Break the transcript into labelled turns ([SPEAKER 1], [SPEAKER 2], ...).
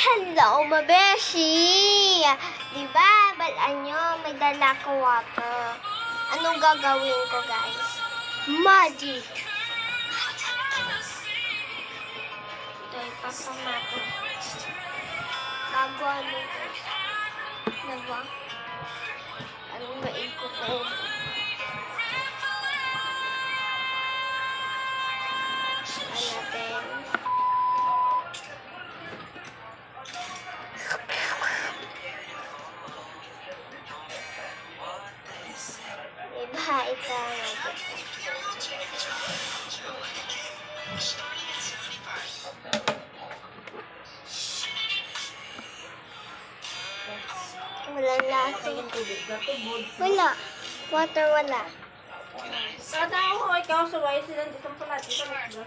[SPEAKER 1] Hello, mabeshi! Diba, balaan nyo, may dala ko water. Anong gagawin ko, guys? Magic! Ito, ipapamato. Bago ano, guys? Diba? Anong maikot ko? Iba, ito. Wala lahat. Wala. Water wala.
[SPEAKER 2] Kada ako, ikaw sa wise lang. Dito pala. Dito pala.